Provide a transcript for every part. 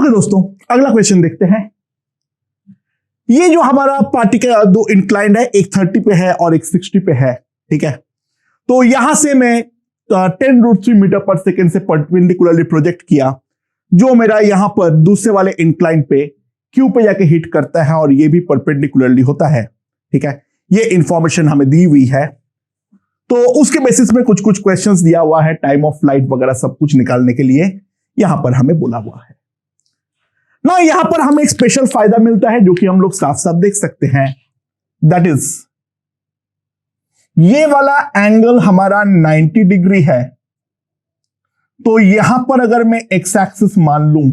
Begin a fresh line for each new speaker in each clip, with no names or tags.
Okay दोस्तों, अगला question देखते हैं। ये जो हमारा पार्टिकल दो इंक्लाइंड है, एक 30 पे है और एक 60 पे है, ठीक है। तो यहां से मैं 10√3 मीटर पर सेकेंड से परपेंडिकुलरली प्रोजेक्ट किया, जो मेरा यहां पर दूसरे वाले इंक्लाइंड पे क्यू पे जाके हिट करता है और ये भी परपेंडिकुलरली होता है, ठीक है। ये इंफॉर्मेशन हमें दी हुई है, तो उसके बेसिस में कुछ कुछ क्वेश्चंस दिया हुआ है, टाइम ऑफ फ्लाइट वगैरह सब कुछ निकालने के लिए यहां पर हमें बोला हुआ है ना। यहां पर हमें एक स्पेशल फायदा मिलता है जो कि हम लोग साफ साफ देख सकते हैं, दैट इज ये वाला एंगल हमारा 90 डिग्री है। तो यहां पर अगर मैं एक्स एक्सिस मान लूं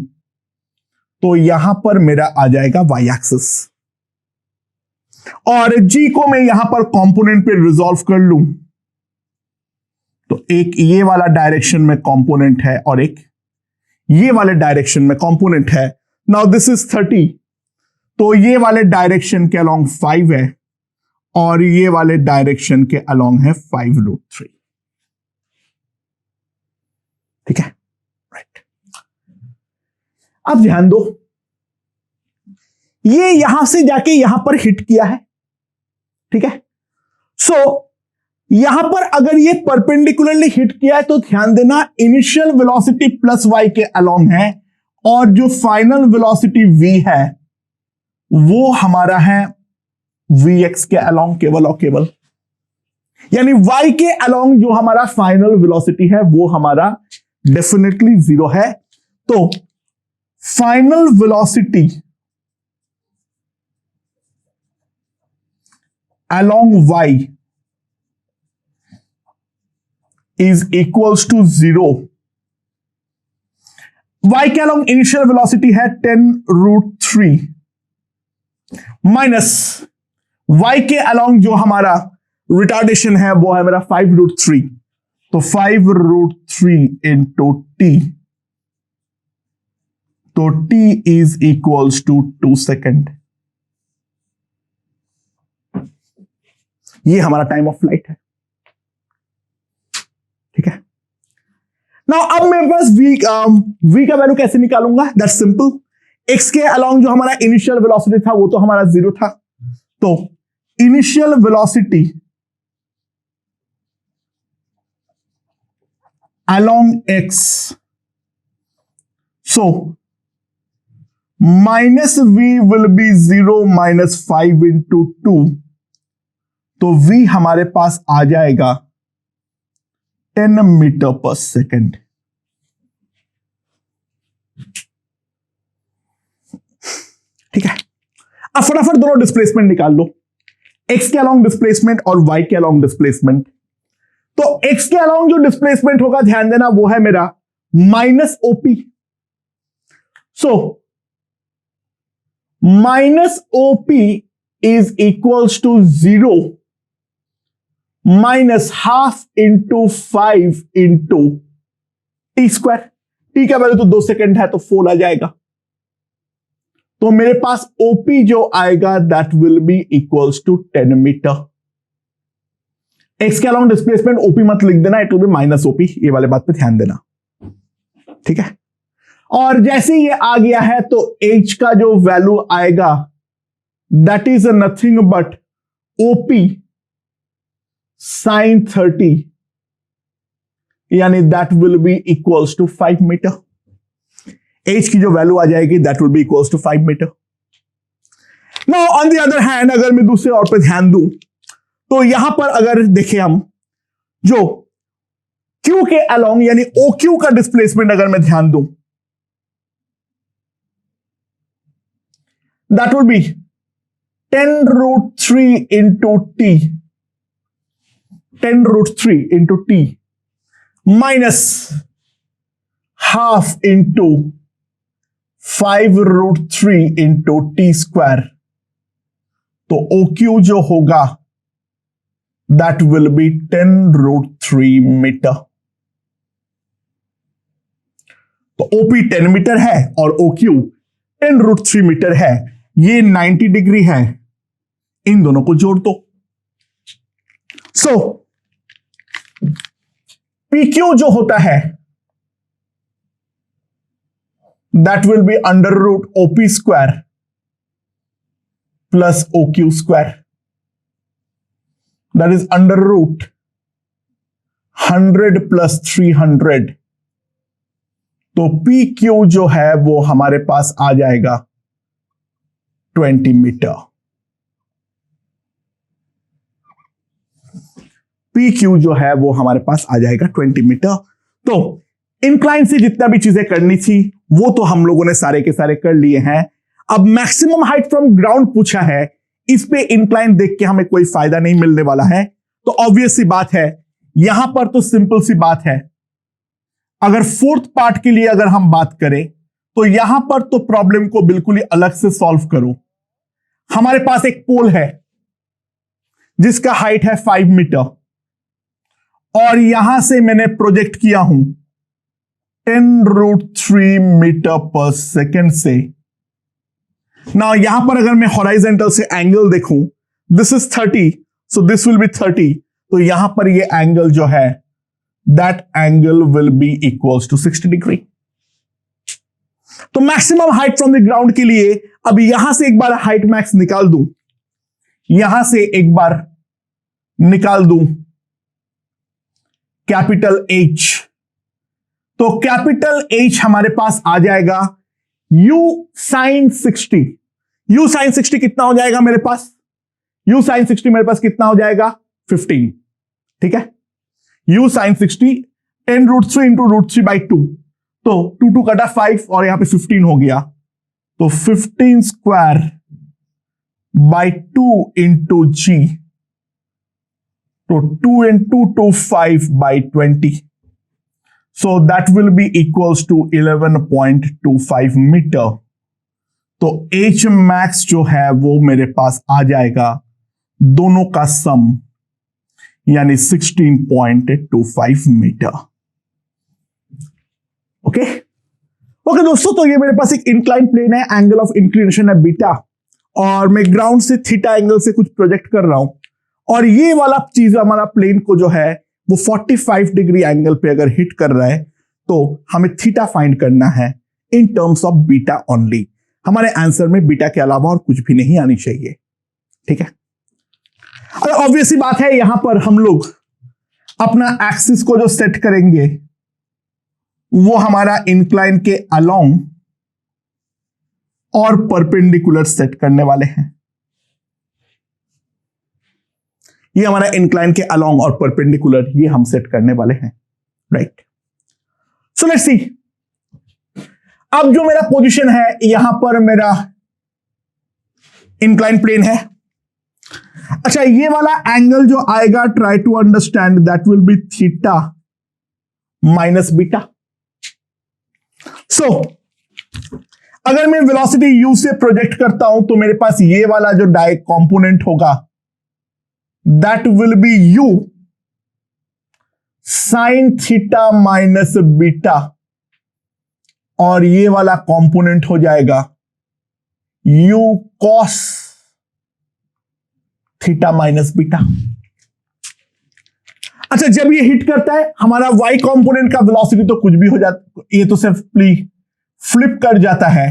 तो यहां पर मेरा आ जाएगा वाई एक्सिस, और जी को मैं यहां पर कंपोनेंट पे रिजॉल्व कर लूं तो एक ये वाला डायरेक्शन में कंपोनेंट है और एक ये वाले डायरेक्शन में कंपोनेंट है। नाउ दिस इज 30, तो ये वाले डायरेक्शन के अलोंग 5 है और ये वाले डायरेक्शन के अलोंग है 5√3, ठीक है, राइट। अब ध्यान दो, ये यहां से जाके यहां पर हिट किया है, ठीक है। सो यहां पर अगर ये परपेंडिकुलरली हिट किया है तो ध्यान देना इनिशियल वेलोसिटी प्लस वाई के अलोंग है और जो फाइनल वेलोसिटी v है वो हमारा है vx के अलोंग केवल और केवल, यानी y के अलोंग जो हमारा फाइनल वेलोसिटी है वो हमारा डेफिनेटली 0 है। तो final velocity along y is equals to 0। y के अलोंग इनिशियल वेलोसिटी है 10√3 माइनस y के अलोंग जो हमारा रिटार्डेशन है वो है मेरा 5√3, तो 5√3 इंटू t, तो t is equals to 2 second. ये हमारा टाइम ऑफ फ्लाइट है, ठीक है। नाउ अब मेरे पास v का वैल्यू कैसे निकालूंगा, दैट्स सिंपल। x के अलोंग जो हमारा इनिशियल वेलोसिटी था वो तो हमारा 0 था, तो initial velocity along x, so minus v will be 0 minus 5 into 2, तो v हमारे पास आ जाएगा 10 मीटर पर सेकेंड, ठीक है। अब फटाफट दोनों डिस्प्लेसमेंट निकाल लो, x के अलोंग डिस्प्लेसमेंट और y के अलोंग डिस्प्लेसमेंट। तो x के अलोंग जो डिस्प्लेसमेंट होगा ध्यान देना वो है मेरा minus OP, so minus OP is equals to 0 minus half into 5 into T square. T का वैल्यू तो 2 सेकेंड है तो 4 आ जाएगा, तो मेरे पास ओपी जो आएगा that will be equals to 10 meter. X के अलोंग डिस्प्लेसमेंट ओपी मत लिख देना, it will be minus OP, ये वाले बात पे ध्यान देना, ठीक है। और जैसे ये आ गया है तो एच का जो वैल्यू आएगा that is nothing but OP sin 30, यानी that will be equals to 5 meter. H की जो वैल्यू आ जाएगी that will be equals to 5 meter. Now on the other hand अगर मैं दूसरे और पे ध्यान दूं तो यहां पर अगर देखें हम जो क्यू के अलोंग यानी ओ क्यू का डिस्प्लेसमेंट अगर मैं ध्यान दूं that will B 10√3 into T, 10√3 into t minus half into 5√3 into t square, तो OQ जो होगा that will be 10√3 मीटर। तो OP 10 मीटर है और OQ 10√3 मीटर है, ये 90 डिग्री है, इन दोनों को जोड़ दो। सो PQ जो होता है that will be under root OP square plus OQ square, that is under root 100 plus 300. तो PQ जो है वो हमारे पास आ जाएगा 20 मीटर। PQ जो है वो हमारे पास आ जाएगा 20 मीटर। तो इंक्लाइन से जितना भी चीजें करनी थी वो तो हम लोगों ने सारे के सारे कर लिए हैं। अब मैक्सिमम हाइट फ्रॉम ग्राउंड पूछा है, इस पे इंक्लाइन देख के हमें कोई फायदा नहीं मिलने वाला है। तो ऑब्वियस सी बात है, यहां पर तो सिंपल सी बात है, अगर फोर्थ पार्ट के लिए अगर हम बात करें तो यहां पर तो प्रॉब्लम को बिल्कुल ही अलग से सॉल्व करो। हमारे पास एक पोल है जिसका हाइट है 5 मीटर और यहां से मैंने प्रोजेक्ट किया हूं 10√3 मीटर पर सेकेंड से। ना यहां पर अगर मैं हॉराइजेंटल से एंगल देखूं, this is 30, so this will be 30, तो यहां पर ये एंगल जो है that angle will be equals to 60 degree. तो maximum height from the ground के लिए अब यहां से एक बार हाइट मैक्स निकाल दूं, यहां से एक बार निकाल दूं कैपिटल H, तो कैपिटल H हमारे पास आ जाएगा U sin 60। U sin 60 कितना हो जाएगा मेरे पास? U sin 60 मेरे पास कितना हो जाएगा? 15। ठीक है, U sin 60 10√3 इंटू √3/2, तो 2 कटा 5 और यहां पे 15 हो गया, तो 15 स्क्वायर बाई 2 इंटू G, तो 2 into 2 5/20, so that will be equals to 11.25 meter. तो H max जो है वो मेरे पास आ जाएगा दोनों का सम, यानी 16.25 मीटर। ओके ओके दोस्तों, तो ये मेरे पास एक इंक्लाइन प्लेन है, एंगल ऑफ इंक्लिनेशन है बीटा, और मैं ग्राउंड से थीटा एंगल से कुछ प्रोजेक्ट कर रहा हूं, और ये वाला चीज हमारा प्लेन को जो है वो 45 डिग्री एंगल पे अगर हिट कर रहा है तो हमें थीटा फाइंड करना है in terms of beta only. हमारे आंसर में बीटा के अलावा और कुछ भी नहीं आनी चाहिए। ठीक है, अरे ऑब्वियसली बात है, यहां पर हम लोग अपना एक्सिस को जो सेट करेंगे वो हमारा इंक्लाइन के अलोंग और परपेंडिकुलर सेट करने वाले हैं। ये हमारा इंक्लाइन के अलोंग और परपेंडिकुलर ये हम सेट करने वाले हैं, राइट। सो लेट्स सी, अब जो मेरा पोजीशन है, यहां पर मेरा इंक्लाइन प्लेन है। अच्छा, ये वाला एंगल जो आएगा, try to understand, that will be theta minus beta. So अगर मैं वेलोसिटी u से प्रोजेक्ट करता हूं तो मेरे पास ये वाला जो डायरेक्ट कंपोनेंट होगा that will be u sine theta minus beta, और ये वाला कंपोनेंट हो जाएगा u cos theta minus beta. अच्छा, जब ये हिट करता है हमारा y कंपोनेंट का वेलोसिटी तो कुछ भी हो जाता, ये तो सिर्फ फ्लिप कर जाता है,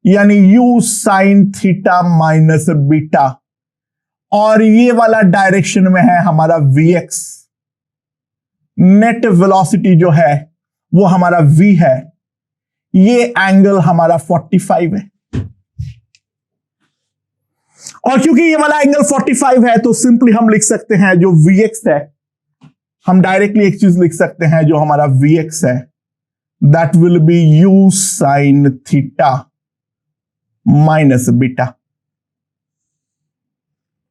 यानी u sine theta minus beta, और ये वाला डायरेक्शन में है हमारा vx। नेट वेलोसिटी जो है वो हमारा v है, ये एंगल हमारा 45 है, और क्योंकि ये वाला एंगल 45 है तो सिंपली हम लिख सकते हैं जो vx है, हम डायरेक्टली एक चीज लिख सकते हैं जो हमारा vx है, that will be u sine theta minus beta,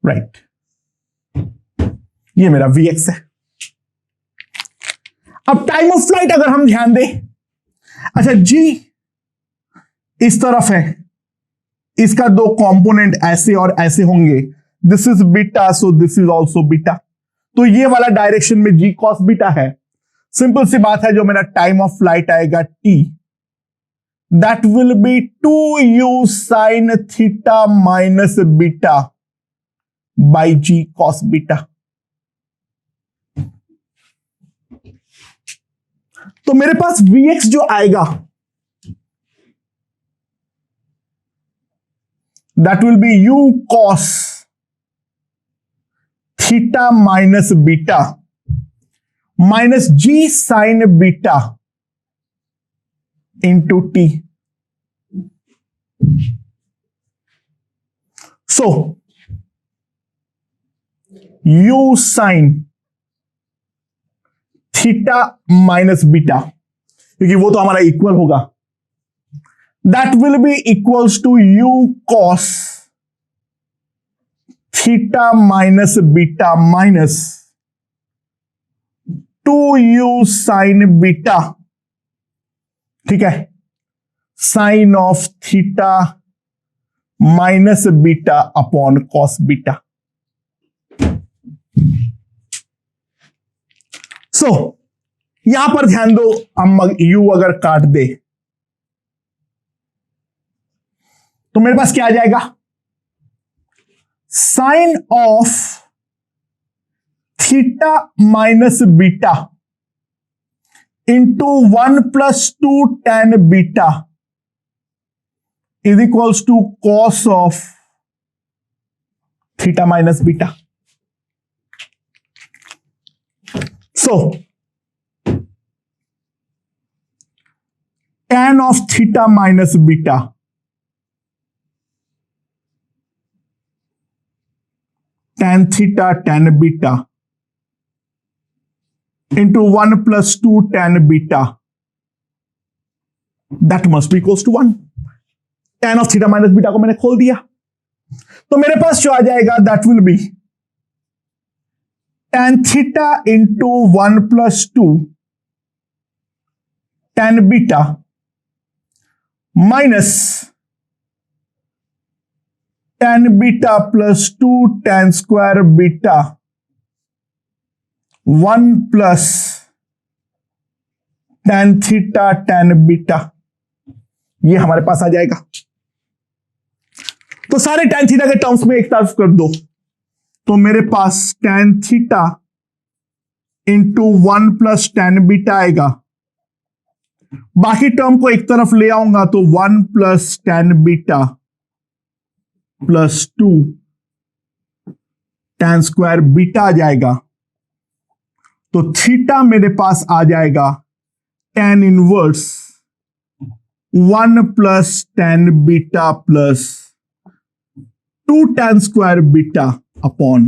right. ये मेरा vx है। अब टाइम ऑफ फ्लाइट अगर हम ध्यान दें, अच्छा g इस तरफ है, इसका दो कंपोनेंट ऐसे और ऐसे होंगे, this is beta, so this is also beta, तो ये वाला डायरेक्शन में g कॉस बीटा है। सिंपल सी बात है, जो मेरा टाइम ऑफ फ्लाइट आएगा t, that will B 2u sine theta minus beta by g cos beta. तो मेरे पास vx जो आएगा that will be u cos theta minus beta minus g sin beta into t. So u sin theta minus beta, क्योंकि वो तो हमारा equal होगा, that will be equals to u cos theta minus beta minus 2u sine beta, ठीक है, sine of theta minus beta upon cos beta. So यहां पर ध्यान दो, हम u अगर काट दे तो मेरे पास क्या आ जाएगा, sine of theta minus beta into 1 plus 2 tan beta is equals to cos of theta minus beta. So, tan of theta minus beta tan theta tan beta into 1 plus 2 tan beta, that must be equals to 1. tan of theta minus beta को मैंने खोल दिया, तो मेरे पास जो आ जाएगा that will be tan theta into 1 plus 2 tan beta minus tan beta plus 2 tan square beta 1 plus tan theta tan beta, ये हमारे पास आ जाएगा. तो सारे tan theta के टर्म्स में एक तरफ कर दो, तो मेरे पास tan theta into 1 plus tan beta आएगा. बाकी टर्म को एक तरफ ले आऊंगा तो 1 plus tan beta plus 2 tan square beta आ जाएगा. तो थीटा मेरे पास आ जाएगा tan inverse 1 plus tan beta plus 2 tan square beta upon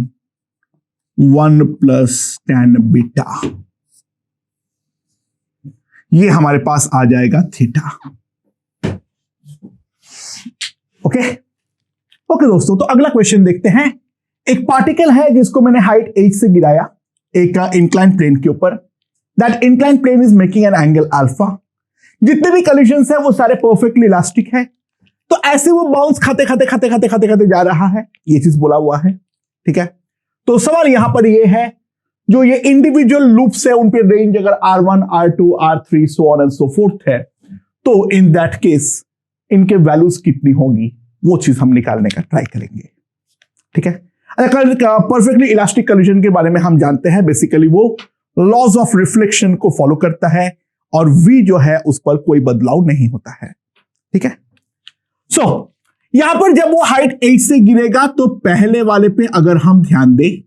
1 plus tan beta, ये हमारे पास आ जाएगा थीटा. ओके दोस्तों, तो अगला क्वेश्चन देखते हैं. एक पार्टिकल है जिसको मैंने हाइट h से गिराया एक इंक्लाइन प्लेन के ऊपर. That incline plane is making an angle alpha. जितने भी कॉलिजन्स है वो सारे परफेक्टली इलास्टिक है, तो ऐसे वो बाउंस खाते खाते जा रहा है, ये चीज बोला हुआ है. ठीक है, तो सवाल यहां पर ये है, जो ये इंडिविजुअल लूप्स है उन पे रेंज अगर R1, R2, R3 so on and so fourth है, तो इन दैट केस इनके वैल्यूज कितनी होंगी वो चीज हम निकालने का ट्राई करेंगे. ठीक है, परफेक्टली इलास्टिक कॉलिजन के बारे में हम जानते हैं, बेसिकली वो लॉज ऑफ रिफ्लेक्शन को फॉलो करता है और V जो है उस पर कोई बदलाव नहीं होता है. ठीक है, सो यहां पर जब वो हाइट h से गिरेगा तो पहले वाले पे अगर हम ध्यान दें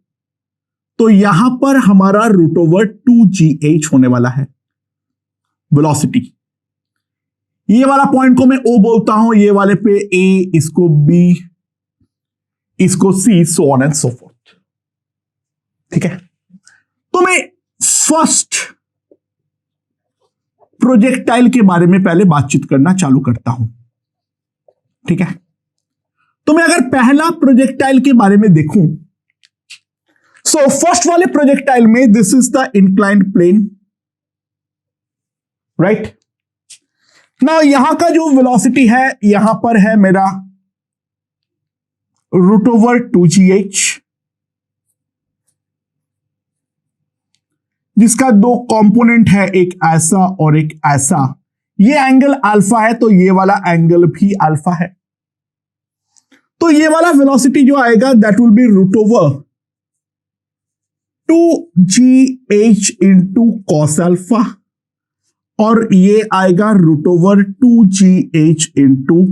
तो यहां पर हमारा रूट ओवर 2gh होने वाला है वेलोसिटी. ये वाला पॉइंट को मैं O बोलता हूं, ये वाले पे A, इसको B, इसको C, so on and so fourth. ठीक है, तो मैं फर्स्ट प्रोजेक्टाइल के बारे में पहले बातचीत करना चालू करता हूं. ठीक है, तो मैं अगर पहला प्रोजेक्टाइल के बारे में देखूं, सो फर्स्ट वाले प्रोजेक्टाइल में this is the inclined plane, right. Now यहां का जो वेलोसिटी है यहां पर है मेरा रूट ओवर 2gh, जिसका दो कंपोनेंट है, एक ऐसा और एक ऐसा. ये एंगल अल्फा है तो ये वाला एंगल भी अल्फा है. तो ये वाला वेलोसिटी जो आएगा that will be root over 2gh into cos alpha, और ये आएगा root over 2gh into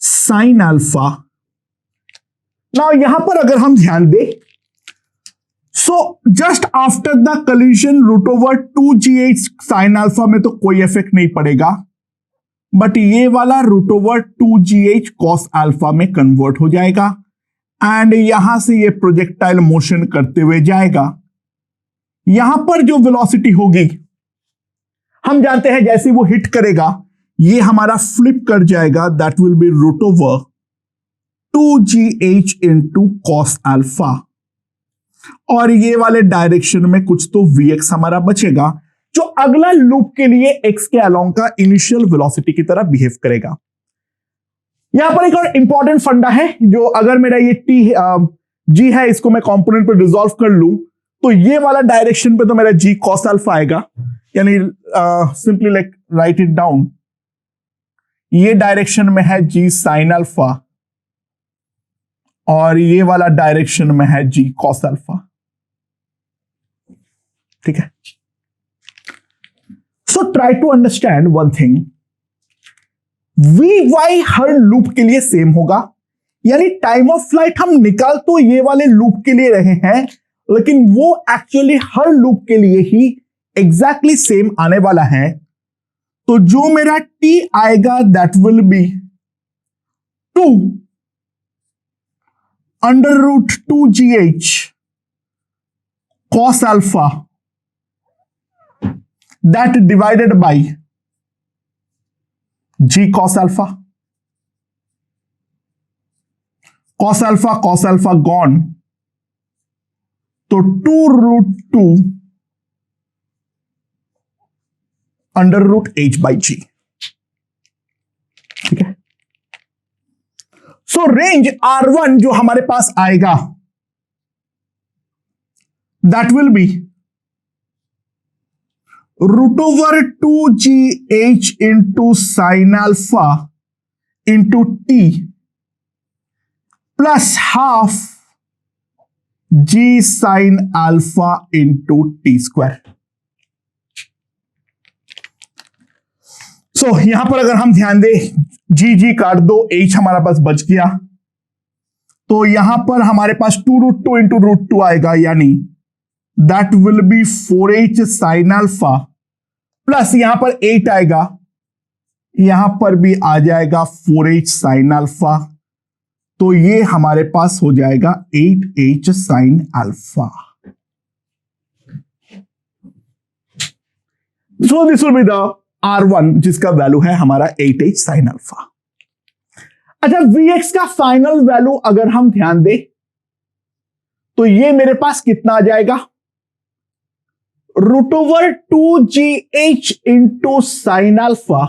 sine alpha now यहां पर अगर हम ध्यान दें, so just after the collision root over 2gh sine alpha में तो कोई इफेक्ट नहीं पड़ेगा, बट ये वाला root over 2gh cos alpha में कन्वर्ट हो जाएगा एंड यहां से ये प्रोजेक्टाइल मोशन करते हुए जाएगा। यहां पर जो वेलोसिटी होगी हम जानते हैं, जैसे वो हिट करेगा ये हमारा फ्लिप कर जाएगा, that will be root over 2gh into cos alpha, और ये वाले डायरेक्शन में कुछ तो vx हमारा बचेगा जो अगला लूप के लिए x के अलोंग का इनिशियल वेलोसिटी की तरह बिहेव करेगा। यहां पर एक और इंपॉर्टेंट फंडा है, जो अगर मेरा ये g है इसको मैं कंपोनेंट पर रिजॉल्व कर लूं तो ये वाला डायरेक्शन पे तो मेरा g cos अल्फा आएगा, यानी simply like right it down, ये डायरेक्शन में है g sin अल्फा और ये वाला डायरेक्शन में है g cos अल्फा। ठीक है, so try to understand one thing, vy हर लूप के लिए सेम होगा, यानी टाइम ऑफ फ्लाइट हम निकाल तो ये वाले लूप के लिए रहे हैं, लेकिन वो एक्चुअली हर लूप के लिए ही एग्जैक्टली सेम आने वाला है। तो जो मेरा t आएगा that will be 2 under root 2gh cos अल्फा that divided by g cos alpha. cos alpha gone, तो 2 root 2 under root h by g। ठीक है, सो रेंज R1 जो हमारे पास आएगा that will be root over 2gh into sine alpha into t plus half g sine alpha into T square. So यहां पर अगर हम ध्यान दें, जी काट दो, h हमारा पास बच गया, तो यहां पर हमारे पास 2 रूट 2 इंटू रूट 2 आएगा, यानी that will B 4h sign alpha plus यहां पर 8 आएगा, यहां पर भी आ जाएगा 4h साइन अल्फा, तो ये हमारे पास हो जाएगा 8h sine alpha. So this will be the R1 जिसका वैल्यू है हमारा 8h साइन अल्फा। अच्छा, Vx का फाइनल वैल्यू अगर हम ध्यान दें तो ये मेरे पास कितना आ जाएगा, root over 2gh into sine alpha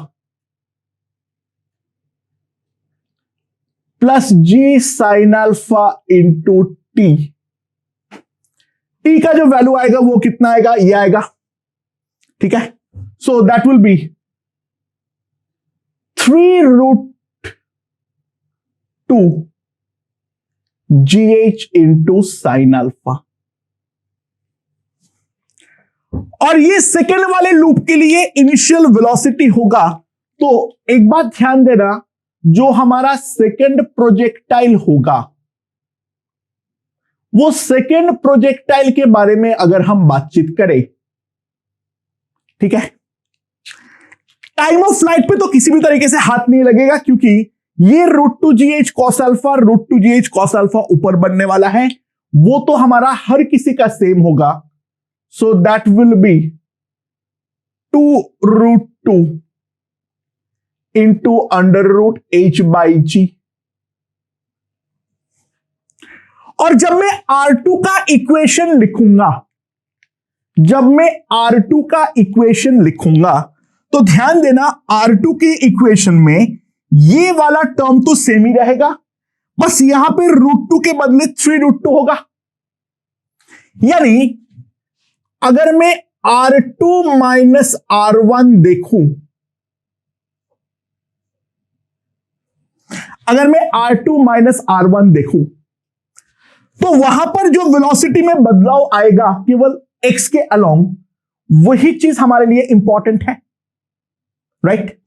plus g sine alpha into t. T का जो वैल्यू आएगा वो कितना आएगा, ये आएगा। ठीक है, so that will be 3 root 2 gh into sin alpha. और ये सेकेंड वाले लूप के लिए इनिशियल वेलोसिटी होगा। तो एक बात ध्यान देना, जो हमारा सेकेंड प्रोजेक्टाइल होगा, वो सेकेंड प्रोजेक्टाइल के बारे में अगर हम बातचीत करें, ठीक है, टाइम ऑफ फ्लाइट पे तो किसी भी तरीके से हाथ नहीं लगेगा, क्योंकि ये root 2gh cos alpha root 2gh cos alpha ऊपर बनने वाला है, वो तो हमारा हर किसी का सेम होगा। So that will be 2 root 2 into under root h by g। और जब मैं R2 का इक्वेशन लिखूंगा, तो ध्यान देना R2 के इक्वेशन में ये वाला टर्म तो सेम ही रहेगा, बस यहां पे रूट 2 के बदले 3 रूट 2 होगा। यानी अगर मैं R2 माइनस R1 देखूं, तो वहां पर जो वेलोसिटी में बदलाव आएगा केवल x के अलोंग, वही चीज हमारे लिए इंपॉर्टेंट है, राइट?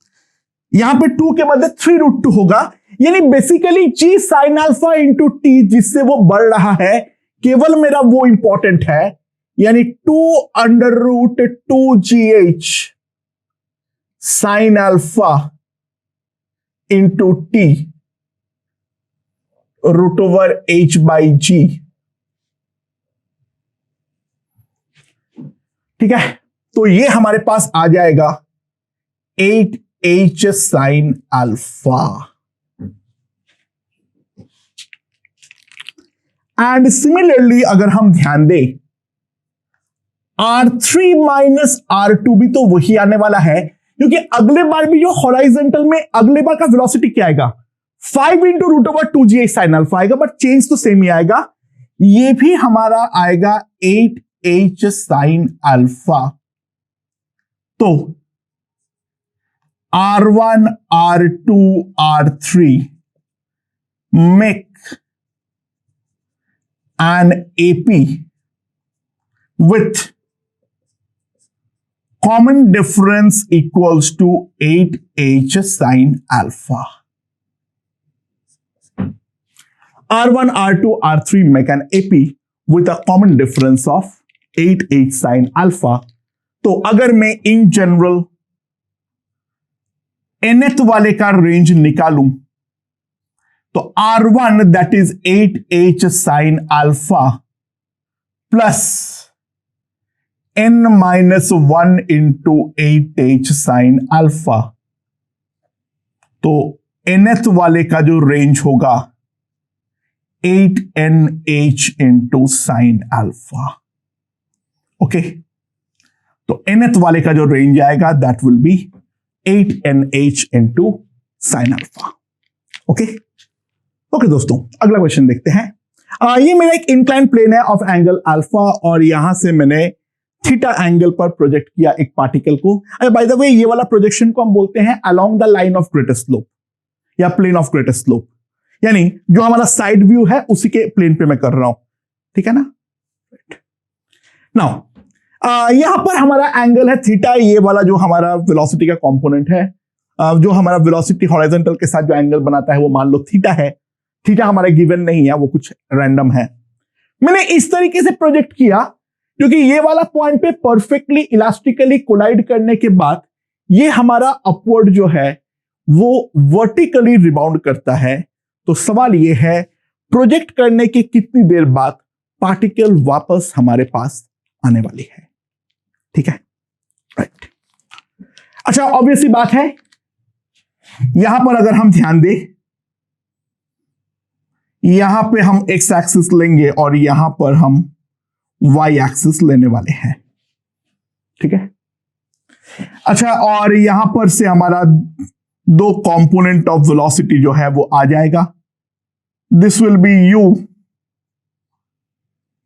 यहां पे 2 के बदले 3√2 होगा, यानी basically g sin alpha into T, जिससे वो बढ़ रहा है, केवल मेरा वो इंपॉर्टेंट है, यानी 2√2gh sin alpha into T √h/g। ठीक है, तो ये हमारे पास आ जाएगा 8h sin alpha. And similarly अगर हम ध्यान दें, R3 माइनस R2 भी तो वही आने वाला है, क्योंकि अगले बार भी जो हॉराइजेंटल में अगले बार का वेलोसिटी क्या आएगा, 5 इंटू √2gh sin अल्फा आएगा, बट चेंज तो सेम ही आएगा। ये भी हमारा आएगा 8h sin अल्फा। तो R1, R2, R3 make an AP with common difference equals to 8h sin alpha. R1, R2, R3 make an AP with a common difference of 8h sin alpha. तो अगर मैं in general nth वाले का range निकालूं, तो R1 that is 8h sin alpha plus n-1 into 8h sin alpha। तो nth वाले का जो रेंज होगा 8nh into sin alpha। Okay, तो nth वाले का जो रेंज आएगा that will B 8nh into sin alpha। Okay okay दोस्तों, अगला क्वेश्चन देखते हैं। ये मेरा एक इंक्लाइन प्लेन है ऑफ एंगल अल्फा, और यहां से मैंने थीटा एंगल पर प्रोजेक्ट किया एक पार्टिकल को। बाय द वे, ये वाला प्रोजेक्शन को हम बोलते हैं along the line of greatest slope या प्लेन ऑफ ग्रेटेस्ट स्लोप, यानी जो हमारा साइड व्यू है उसी के प्लेन पे मैं कर रहा हूं। ठीक है ना। नाउ यहां पर हमारा एंगल है थीटा, ये वाला जो हमारा वेलोसिटी का कंपोनेंट है, जो हमारा वेलोसिटी हॉरिजॉन्टल के साथ जो एंगल बनाता है वो मान लो थीटा है। थीटा हमारा गिवन नहीं है, वो कुछ रैंडम है। मैंने इस तरीके से प्रोजेक्ट किया क्योंकि ये वाला पॉइंट पे परफेक्टली इलास्टिकली कोलाइड करने के बाद ये हमारा अपवर्ड जो है वो वर्टिकली रिबाउंड करता है। तो सवाल ये है, प्रोजेक्ट करने के कितनी देर बाद पार्टिकल वापस हमारे पास आने वाली है। ठीक है, राइट। अच्छा, ऑब्वियसली बात है, यहां पर अगर हम ध्यान दें, यहां पे हम एक्स एक्सिस लेंगे और यहां पर हम वाई एक्सिस लेने वाले हैं। ठीक है। अच्छा, और यहां पर से हमारा दो कंपोनेंट ऑफ वेलोसिटी जो है वो आ जाएगा। This will B you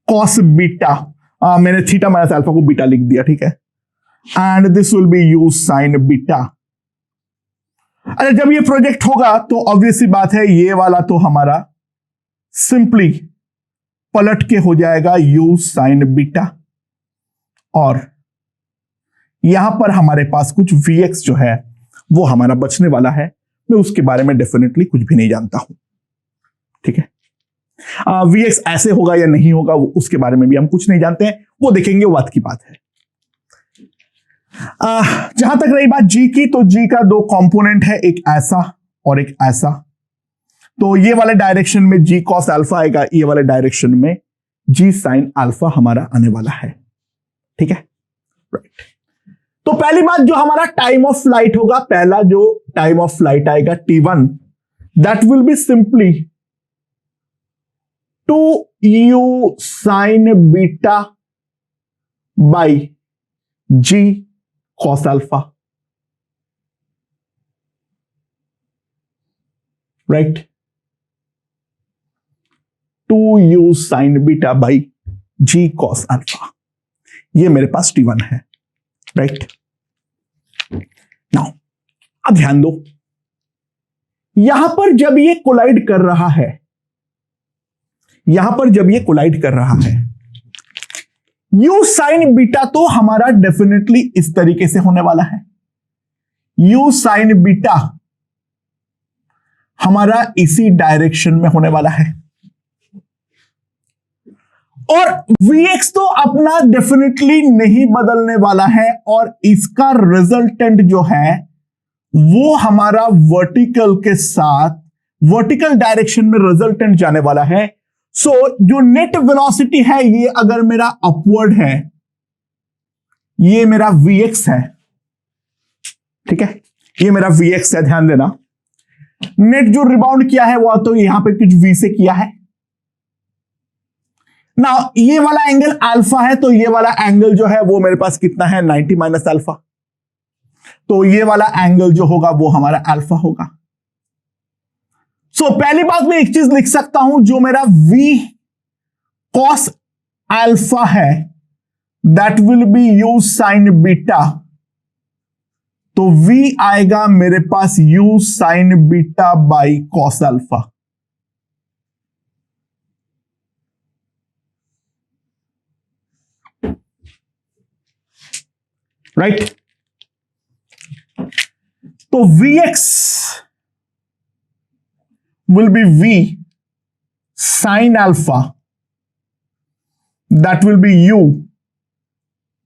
cos beta, मैंने थीटा माइनस अल्फा को बीटा लिख दिया। ठीक है, and this will B you sign beta. अच्छा, जब ये प्रोजेक्ट होगा तो ऑब्वियसली बात है, ये वाला तो हमारा सिंपली पलट के हो जाएगा u साइन बीटा, और यहां पर हमारे पास कुछ vx जो है वो हमारा बचने वाला है। मैं उसके बारे में डेफिनेटली कुछ भी नहीं जानता हूं। ठीक है, vx ऐसे होगा या नहीं होगा उसके बारे में भी हम कुछ नहीं जानते हैं, वो देखेंगे, वो बात की बात है। जहां तक रही बात g की, तो g का दो कंपोनेंट है, एक ऐसा और एक ऐसा। तो ये वाले डायरेक्शन में g cos अल्फा आएगा, ये वाले डायरेक्शन में g sin अल्फा हमारा आने वाला है। ठीक है, राइट। तो पहली बात, जो हमारा टाइम ऑफ फ्लाइट होगा, पहला जो टाइम ऑफ फ्लाइट आएगा t1, that will be simply 2u sin beta by g cos alpha, right. 2u sin beta by g cos alpha, ये मेरे पास t1 है, राइट। नाउ अब ध्यान दो, यहां पर जब ये कोलाइड कर रहा है, यहां पर जब ये कोलाइड कर रहा है, u sin बीटा तो हमारा डेफिनेटली इस तरीके से होने वाला है। u sin बीटा हमारा इसी डायरेक्शन में होने वाला है। और Vx तो अपना डेफिनेटली नहीं बदलने वाला है, और इसका रिजल्टेंट जो है वो हमारा वर्टिकल के साथ वर्टिकल डायरेक्शन में रिजल्टेंट जाने वाला है। सो जो नेट वेलोसिटी है ये अगर मेरा अपवर्ड है, ये मेरा Vx है, ठीक है, ये मेरा Vx है, ध्यान देना। नेट जो रिबाउंड किया है वो तो यहां पे कुछ V से किया है ना। ये वाला एंगल अल्फा है, तो ये वाला एंगल जो है वो मेरे पास कितना है, 90 माइनस अल्फा। तो ये वाला एंगल जो होगा वो हमारा अल्फा होगा। सो पहली बात मैं एक चीज लिख सकता हूं, जो मेरा V cos अल्फा है that will be U sin beta. तो V आएगा मेरे पास U sin beta by cos alpha. Right तो Vx will be V sin alpha, that will be U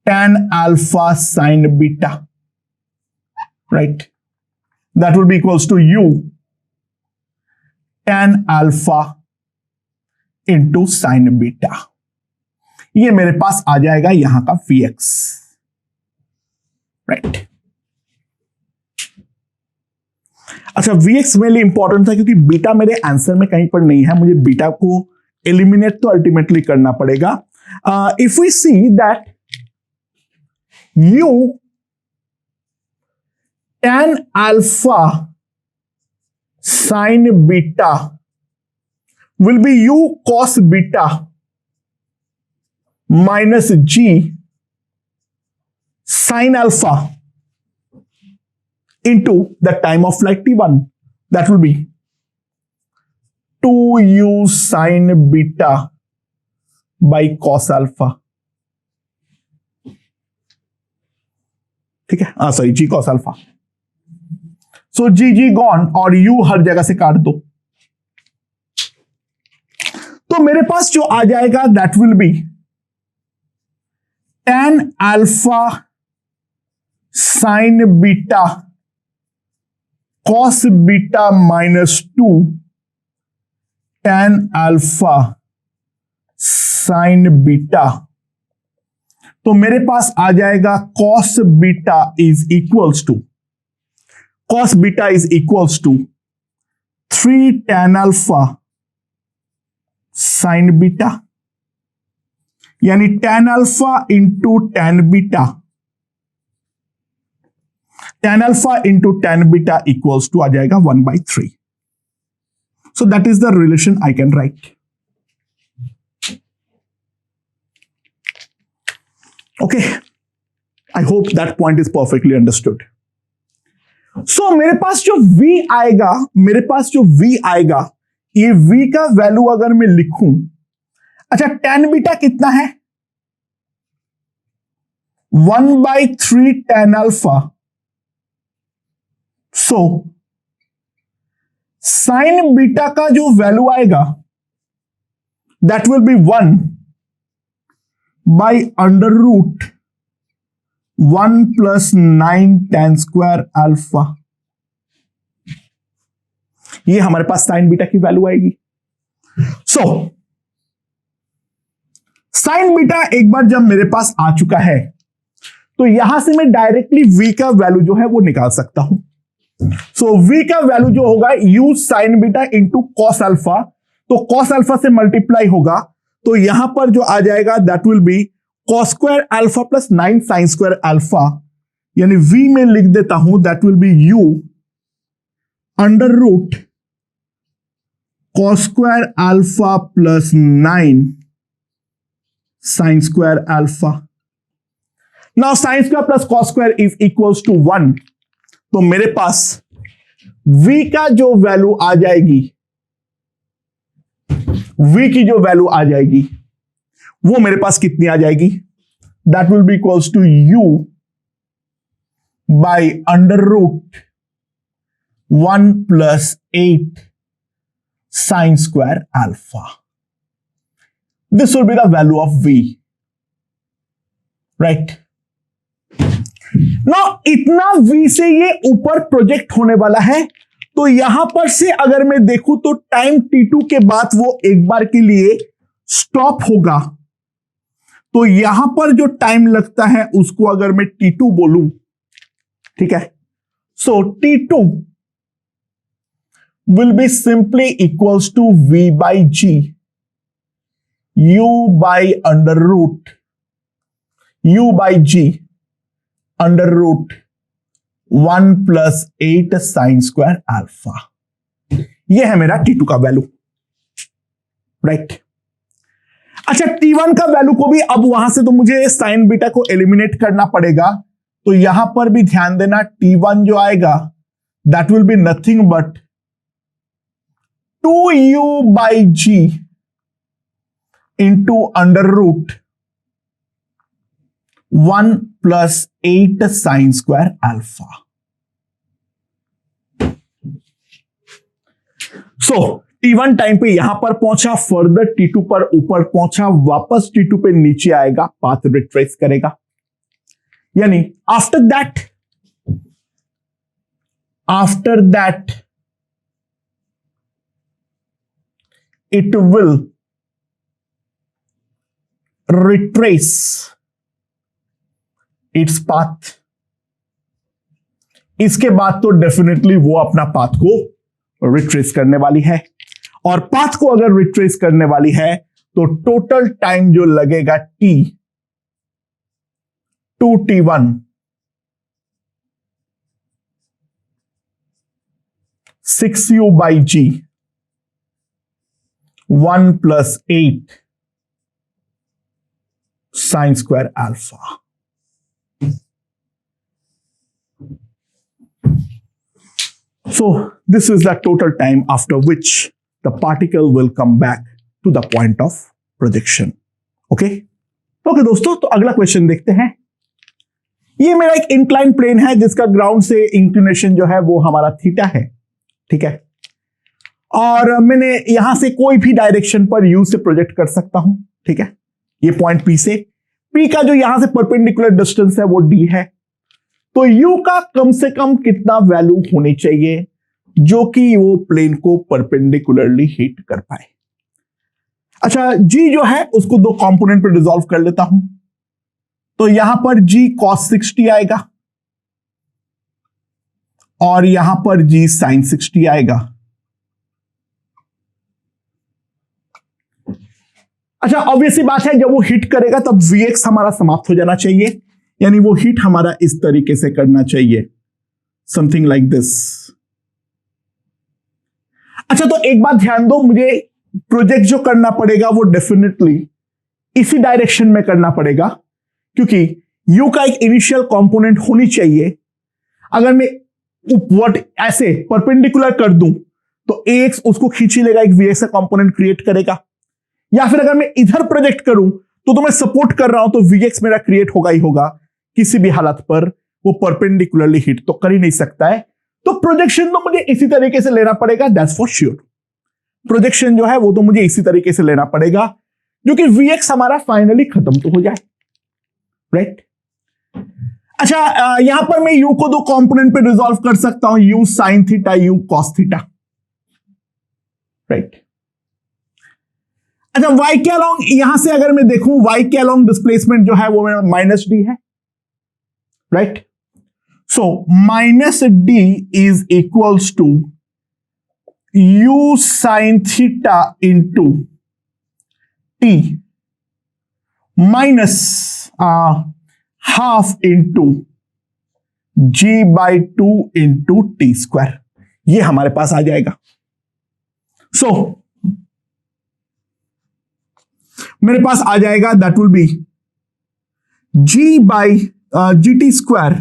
tan alpha sin beta, right? That will be equals to U tan alpha into sin beta। ये मेरे पास आ जाएगा यहां का Vx, right. अच्छा, Vx मेरे लिए इंपॉर्टेंट था क्योंकि बीटा मेरे आंसर में कहीं पर नहीं है, मुझे बीटा को एलिमिनेट तो अल्टीमेटली करना पड़ेगा। If we see that U tan alpha sin beta will be U cos beta minus G sin alpha into the time of flight t1, that will be 2U sin beta by cos alpha, ठीक है, sorry G cos alpha। सो G gone और U हर जगह से काट दो, तो मेरे पास जो आ जाएगा that will B tan alpha sin beta cos beta minus 2 tan alpha sin beta। तो मेरे पास आ जाएगा cos beta is equals to 3 tan alpha sin beta, यानी tan alpha into tan beta, tan alpha into tan beta equals to आ जाएगा 1/3। So that is the relation I can write. Okay, I hope that point is perfectly understood. So मेरे पास जो V आएगा, ये V का value अगर मैं लिखूं, अच्छा tan बीटा कितना है, 1/3 tan alpha। So sine beta का जो वैल्यू आएगा that will be 1 by under root 1 + 9 tan square alpha. ये हमारे पास साइन बीटा की वैल्यू आएगी। सो साइन बीटा एक बार जब मेरे पास आ चुका है, तो यहां से मैं डायरेक्टली V का वैल्यू जो है वो निकाल सकता हूं। सो V का वैल्यू जो होगा U sin beta into cos alpha, तो कॉस अल्फा से मल्टीप्लाई होगा, तो यहां पर जो आ जाएगा that will be cos square alpha plus 9 sine square alpha, यानी V में लिख देता हूं that will be U under root cos square alpha plus 9 sine square alpha. Now sine square plus cos square is equals to 1, तो मेरे पास V का जो value आ जाएगी, V की जो वैल्यू आ जाएगी वो मेरे पास कितनी आ जाएगी, that will be equals to U by under root 1 plus 8 sine square alpha. This will be the value of V, right? Now इतना V से ये ऊपर प्रोजेक्ट होने वाला है, तो यहां पर से अगर मैं देखूं तो टाइम t2 के बाद वो एक बार के लिए स्टॉप होगा, तो यहां पर जो टाइम लगता है उसको अगर मैं t2 बोलूं, ठीक है, सो t2 will be simply equals to V by G, U by under root, U by G under root 1 plus 8 sine square alpha. ये है मेरा t2 का वैल्यू, राइट? अच्छा, t1 का वैल्यू को भी अब वहां से तो मुझे साइन बीटा को एलिमिनेट करना पड़ेगा, तो यहां पर भी ध्यान देना, t1 जो आएगा that will be nothing but 2u by g into under root 1 plus 8 sine square alpha. So t1 time पे यहां पर पहुंचा, फर्दर t2 पर ऊपर पहुंचा, वापस t2 पे नीचे आएगा, पाथ रिट्रेस करेगा, यानी after that it will retrace its path. इसके बाद तो डेफिनेटली वो अपना पाथ को रिट्रेस करने वाली है, और पाथ को अगर रिट्रेस करने वाली है तो टोटल टाइम जो लगेगा t 2t1 6u by g 1 plus 8 sine square alpha. So this is the total time after which the particle will come back to the point of projection. Okay? Okay दोस्तों, तो अगला question देखते हैं। ये मेरा एक इंक्लाइन प्लेन है जिसका ग्राउंड से इंक्लिनेशन जो है वो हमारा थीटा है, ठीक है, और मैंने यहां से कोई भी डायरेक्शन पर u से प्रोजेक्ट कर सकता हूं, ठीक है, ये पॉइंट P से, P का जो यहां से परपेंडिकुलर डिस्टेंस है वो d है, तो u का कम से कम कितना वैल्यू होनी चाहिए जो कि वो प्लेन को परपेंडिकुलरली हिट कर पाए। अच्छा, g जो है उसको दो कंपोनेंट पे डिसॉल्व कर लेता हूं, तो यहां पर g cos 60 आएगा और यहां पर g sin 60 आएगा। अच्छा, ऑब्वियसली बात है, जब वो हिट करेगा तब Vx हमारा समाप्त हो जाना चाहिए, यानी वो हिट हमारा इस तरीके से करना चाहिए, समथिंग लाइक दिस। अच्छा, तो एक बात ध्यान दो, मुझे प्रोजेक्ट जो करना पड़ेगा वो डेफिनेटली इसी डायरेक्शन में करना पड़ेगा, क्योंकि u का एक इनिशियल कंपोनेंट होनी चाहिए। अगर मैं उपवर्ड ऐसे परपेंडिकुलर कर दूं तो ax उसको खींच ही लेगा, एक Vx का कंपोनेंट क्रिएट करेगा, या फिर अगर मैं इधर प्रोजेक्ट करूं तो मैं सपोर्ट कर रहा हूं तो Vx मेरा क्रिएट होगा ही होगा, किसी भी हालत पर वो परपेंडिकुलरली हिट तो कर ही नहीं सकता है। तो प्रोजेक्शन तो मुझे इसी तरीके से लेना पड़ेगा, दैट्स फॉर श्योर। प्रोजेक्शन जो है वो तो मुझे इसी तरीके से लेना पड़ेगा, जो कि Vx हमारा फाइनली खत्म तो हो जाए, राइट? अच्छा, यहां पर मैं u को दो कंपोनेंट पे रिजॉल्व कर सकता हूं, u sin theta, u cos theta, right? अच्छा, y के अलोंग यहां से अगर मैं देखूं, y के अलोंग डिस्प्लेसमेंट जो है वो मेरा माइनस डी है, right? So minus d is equals to u sin theta into t minus half into g by 2 into T square, ये हमारे पास आ जाएगा। सो मेरे पास आ जाएगा, that will be g by g t square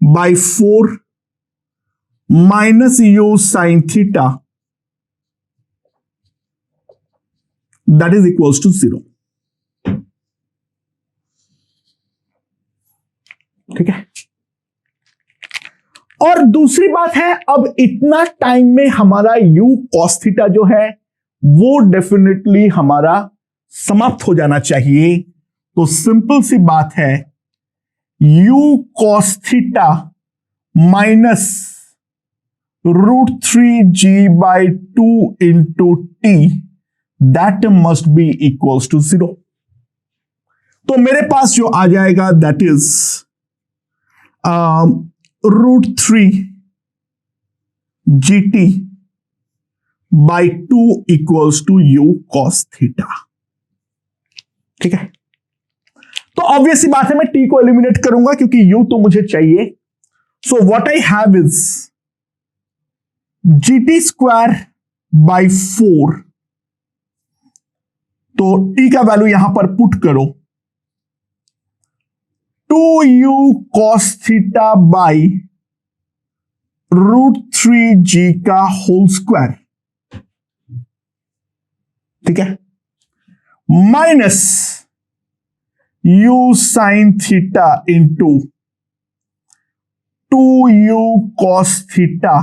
by 4 minus u sine theta, that is equals to 0, ठीक है। और दूसरी बात है, अब इतना टाइम में हमारा u cos थीटा जो है वो डेफिनेटली हमारा समाप्त हो जाना चाहिए। तो सिंपल सी बात है, u cos theta minus √3g/2 into t that must be equals to 0। तो मेरे पास जो आ जाएगा that is √3gt/2 equals to u cos theta. ठीक है, तो ऑब्वियसली बात है मैं t को एलिमिनेट करूंगा क्योंकि u तो मुझे चाहिए। So what I have is gt²/4, तो t का वैल्यू यहां पर पुट करो, 2u cos theta by √3g का होल स्क्वायर। ठीक है, minus u sin theta into 2u cos theta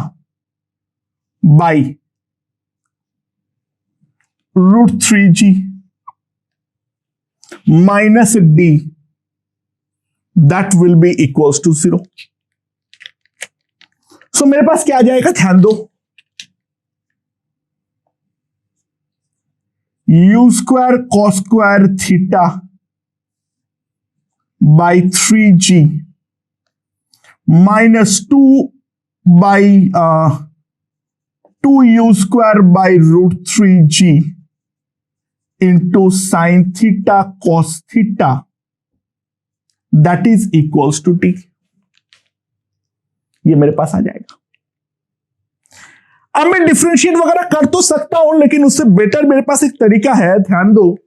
by √3g minus d that will be equals to 0। सो मेरे पास क्या आ जाएगा, ध्यान दो, u² cos square theta by 3g minus 2u² by √3g into sine theta cos theta that is equals to t. ये मेरे पास आ जाएगा। अब मैं डिफरेंशिएट वगैरह कर तो सकता हूं, लेकिन उससे बेटर मेरे पास एक तरीका है, ध्यान दो।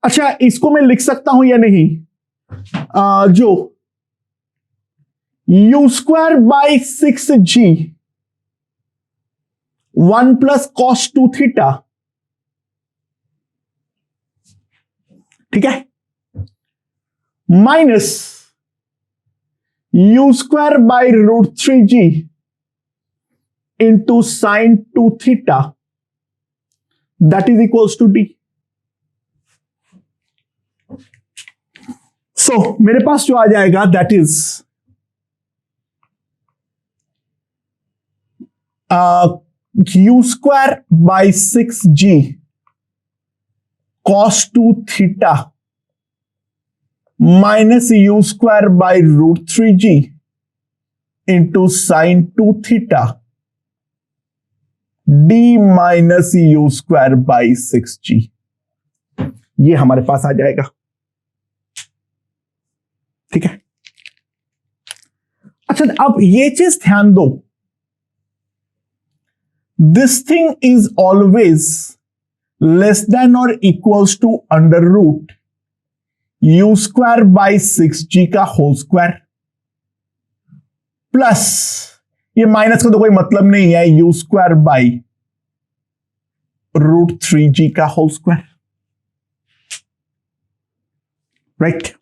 अच्छा, इसको मैं लिख सकता हूं या नहीं, जो u²/6g 1 प्लस cos 2 थीटा, ठीक है, minus u²/√3g into sine 2 theta that is equals to D. So मेरे पास जो आ जाएगा that is u²/6g cos 2 theta minus u²/√3g into sine 2 theta d minus u²/6g, ये हमारे पास आ जाएगा। ठीक है, अच्छा अब ये चीज ध्यान दो, this thing is always less than और इक्वल्स टू √u²/6g का होल स्क्वायर प्लस, ये माइनस का तो कोई मतलब नहीं है, u²/√3g का होल स्क्वायर, राइट।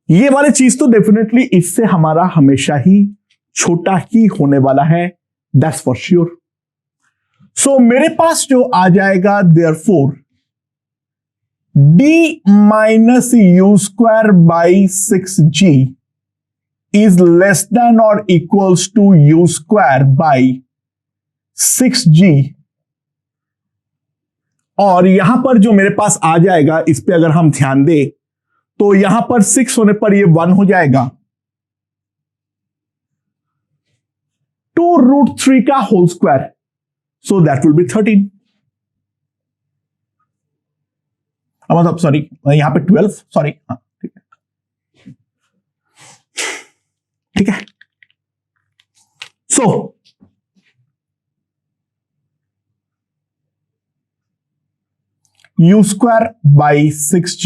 ये वाली चीज तो डेफिनेटली इससे हमारा हमेशा ही छोटा ही होने वाला है, दैट्स फॉर श्योर। सो मेरे पास जो आ जाएगा therefore d minus u²/6g is less than और इक्वल्स टू u²/6g, और यहां पर जो मेरे पास आ जाएगा, इस पे अगर हम ध्यान दें तो यहां पर 6 होने पर ये 1 हो जाएगा, 2√3 का whole square, so that will be 13। मतलब सॉरी, यहां पे 12, सॉरी, हाँ ठीक है, ठीक है। सो u²/6g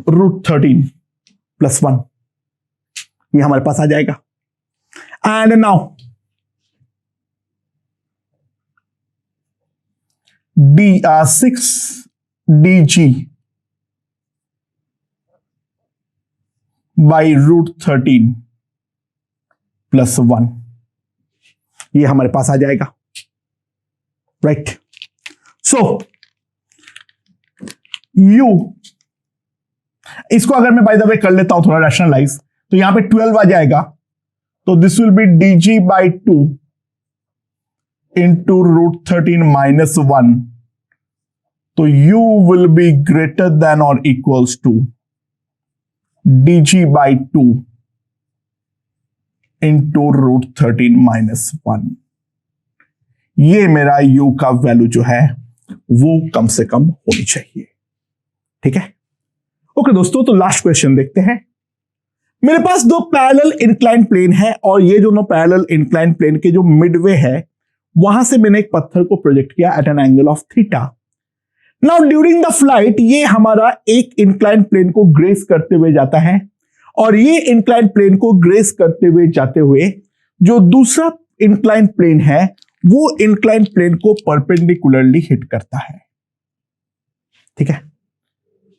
√13 प्लस 1, ये हमारे पास आ जाएगा। And now d 6dg by √13 plus 1, ये हमारे पास आ जाएगा, राइट। सो u, इसको अगर मैं बाय द वे कर लेता हूं थोड़ा रैशनलाइज, तो यहां पे 12 आ जाएगा, तो this will be dg/2 into √13 minus 1, तो u will be greater than और equals to dg/2 into √13 minus 1। ये मेरा u का वैल्यू जो है वो कम से कम होनी चाहिए, ठीक है। ओके दोस्तों, तो लास्ट क्वेश्चन देखते हैं। मेरे पास दो पैरेलल इंक्लाइंड प्लेन है और ये दोनों पैरेलल इंक्लाइंड प्लेन के जो मिडवे है वहां से मैंने एक पत्थर को प्रोजेक्ट किया at an angle of theta. Now during the flight ये हमारा एक इंक्लाइंड प्लेन को ग्रेस करते हुए जाता है और ये इंक्लाइंड प्लेन को ग्रेस करते हुए जाते हुए जो दूसरा इंक्लाइंड प्लेन है वो इंक्लाइंड प्लेन को परपेंडिकुलरली हिट करता है, ठीक है।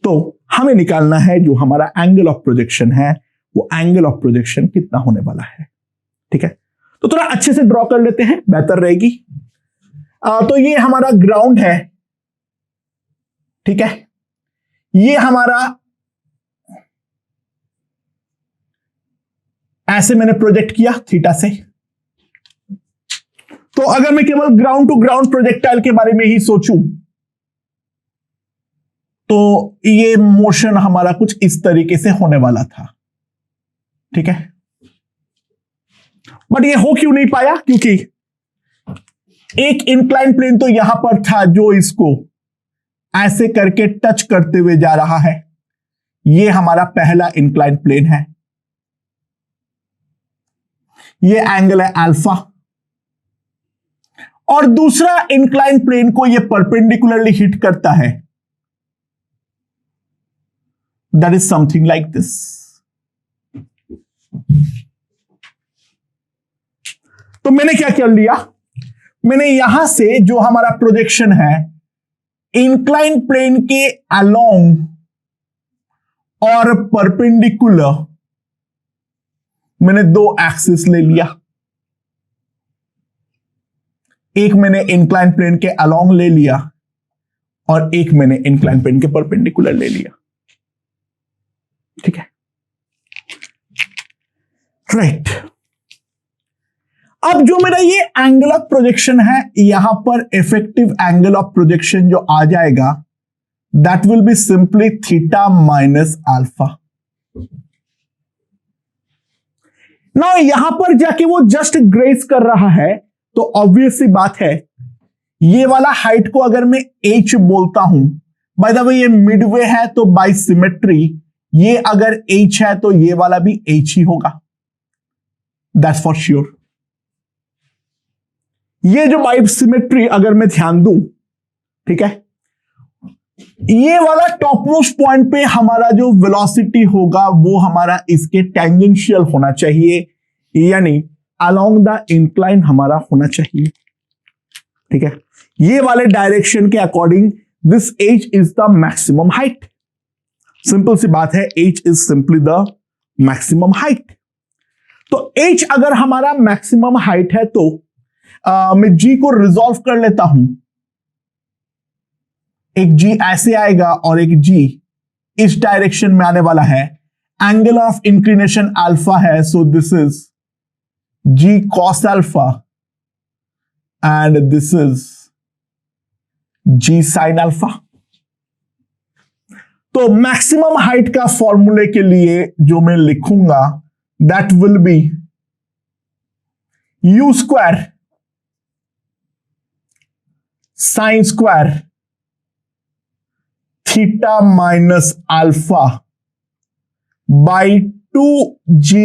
तो हमें निकालना है जो हमारा एंगल ऑफ प्रोजेक्शन है वो एंगल ऑफ प्रोजेक्शन कितना होने वाला है, ठीक है। तो थोड़ा अच्छे से ड्रॉ कर लेते हैं, बेहतर रहेगी। तो ये हमारा ग्राउंड है, ठीक है। ये हमारा ऐसे मैंने प्रोजेक्ट किया थीटा से। तो अगर मैं केवल ग्राउंड टू ग्राउंड प्रोजेक्टाइल के बारे में ही सोचूं तो ये मोशन हमारा कुछ इस तरीके से होने वाला था, ठीक है। बट ये हो क्यों नहीं पाया? क्योंकि एक इंक्लाइन प्लेन तो यहां पर था जो इसको ऐसे करके टच करते हुए जा रहा है, ये हमारा पहला इंक्लाइन प्लेन है, ये एंगल है अल्फा, और दूसरा इंक्लाइन प्लेन को ये परपेंडिकुलरली हिट करता है, that is something like this. तो मैंने क्या कर लिया, मैंने यहां से जो हमारा प्रोजेक्शन है इंक्लाइन प्लेन के अलोंग और परपेंडिकुलर मैंने दो एक्सिस ले लिया। एक मैंने इंक्लाइन प्लेन के अलोंग ले लिया और एक मैंने इंक्लाइन प्लेन के परपेंडिकुलर ले लिया, ठीक है, राइट। अब जो मेरा ये एंगल ऑफ प्रोजेक्शन है यहां पर इफेक्टिव एंगल ऑफ प्रोजेक्शन जो आ जाएगा that will be simply theta minus alpha. ना यहां पर जाके वो जस्ट ग्रेस कर रहा है तो ऑब्वियस सी बात है ये वाला हाइट को अगर मैं h बोलता हूं, बाय द वे ये मिडवे है तो बाय सिमेट्री ये अगर h है तो ये वाला भी h ही होगा, दैट्स फॉर श्योर। ये जो बाय सिमेट्री अगर मैं ध्यान दूं, ठीक है, ये वाला टॉप मोस्ट पॉइंट पे हमारा जो वेलोसिटी होगा वो हमारा इसके टेंजेंशियल होना चाहिए, यानी अलोंग द इंक्लाइन हमारा होना चाहिए, ठीक है। ये वाले डायरेक्शन के according this h is the maximum height. Simple सी बात है, h इज सिंपली द मैक्सिमम हाइट। तो h अगर हमारा मैक्सिमम हाइट है तो मैं g को रिजॉल्व कर लेता हूं। एक g ऐसे आएगा और एक g इस डायरेक्शन में आने वाला है, एंगल ऑफ इंक्लिनेशन अल्फा है, so this is g cos alpha and this is g sin alpha। तो मैक्सिमम हाइट का फॉर्मूले के लिए जो मैं लिखूंगा that will be u square sine square theta minus alpha by 2g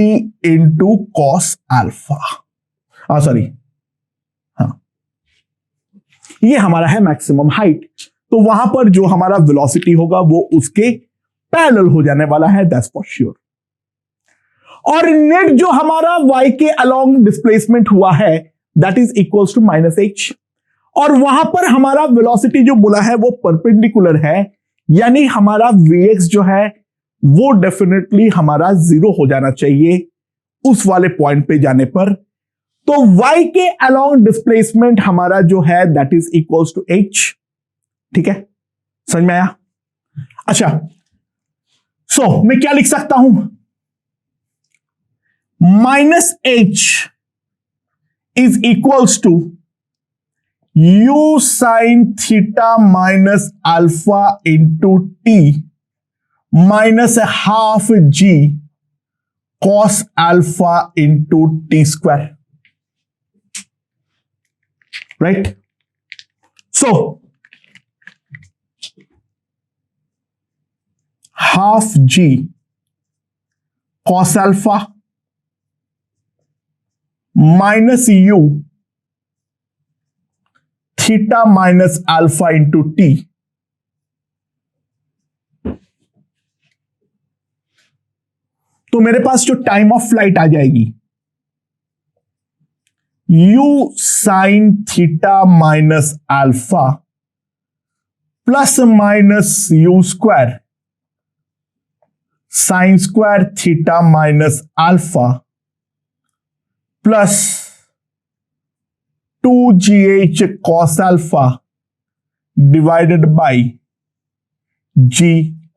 into cos alpha. Sorry, हाँ, ये हमारा है मैक्सिमम हाइट। तो वहां पर जो हमारा वेलोसिटी होगा वो उसके पैरेलल हो जाने वाला है, दैट्स फॉर श्योर। और नेट जो हमारा y के अलोंग डिस्प्लेसमेंट हुआ है that is equals to -h, और वहां पर हमारा वेलोसिटी जो बोला है वो परपेंडिकुलर है, यानी हमारा vx जो है वो डेफिनेटली हमारा 0 हो जाना चाहिए उस वाले पॉइंट पे जाने पर। तो y के अलोंग डिस्प्लेसमेंट हमारा जो है that is equals to h। ठीक है, समझ में आया? अच्छा, सो मैं क्या लिख सकता हूं? -h is equals to u sin theta minus alpha into t minus half g cos alpha into T square. Right? So half g cos alpha minus u theta minus alpha into t. तो मेरे पास जो time of flight आ जाएगी u sine theta minus alpha plus minus u square sine square theta minus alpha plus 2gh cos alpha divided by g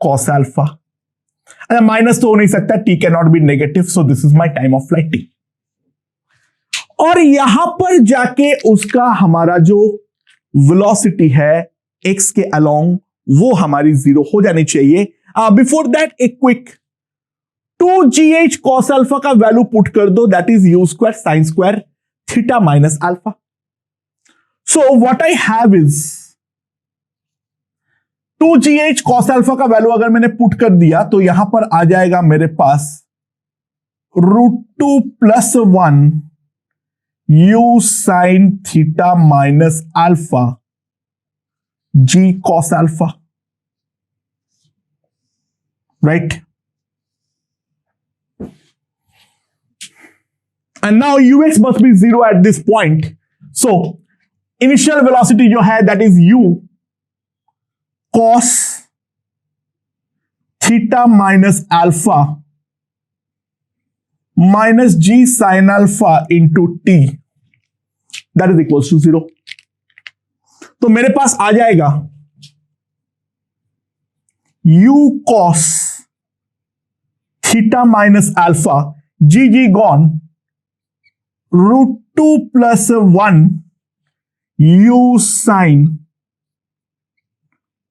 cos alpha. अच्छा, minus तो हो नहीं सकता, t can not be negative, so this is my time of flight t। और यहां पर जाके उसका हमारा जो वेलोसिटी है x के अलोंग वो हमारी 0 हो जानी चाहिए। Before that a quick 2gh cos alpha का वैल्यू पुट कर दो, that is u square sine square theta minus alpha. So what I have is 2gh cos alpha का वैल्यू अगर मैंने पुट कर दिया तो यहां पर आ जाएगा मेरे पास √2 plus 1 u sine theta minus alpha g cos alpha. Right? And now ux must be 0 at this point. So initial velocity जो है that is u cos theta minus alpha minus g sin alpha into t that is equals to 0. तो मेरे पास आ जाएगा u cos theta minus alpha g gone √2 plus 1 u sin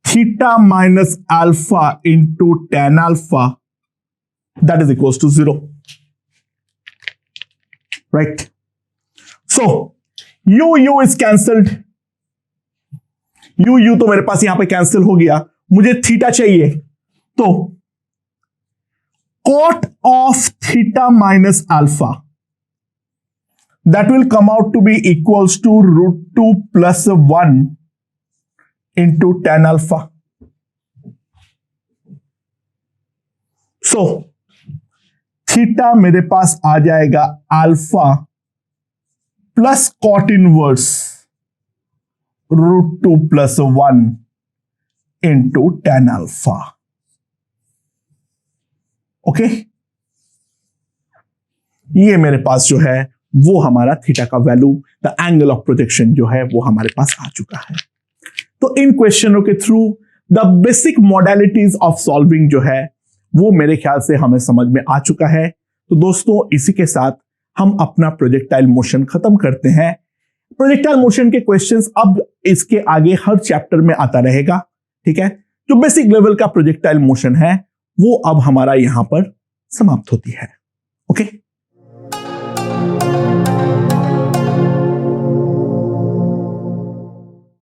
theta minus alpha into tan alpha that is equals to 0. Right? So u is cancelled. u तो मेरे पास यहां पे cancel हो गया, मुझे थीटा चाहिए, तो cot of theta minus alpha that will come out to be equals to √2 plus 1 into tan alpha. So theta मेरे पास आ जाएगा alpha plus cot inverse √2 plus 1 into tan alpha. Okay, ये मेरे पास जो है वो हमारा थीटा का value, the angle of projection जो है वो हमारे पास आ चुका है। तो इन क्वेश्चनों के through the basic modalities of solving जो है वो मेरे ख्याल से हमें समझ में आ चुका है। तो दोस्तों, इसी के साथ हम अपना प्रोजेक्टाइल मोशन खत्म करते हैं। प्रोजेक्टाइल मोशन के क्वेश्चंस अब इसके आगे हर चैप्टर में आता रहेगा। ठीक है, जो बेसिक लेवल का प्रोजेक्टाइल मोशन है वो अब हमारा यहां पर समाप्त होती है। ओके।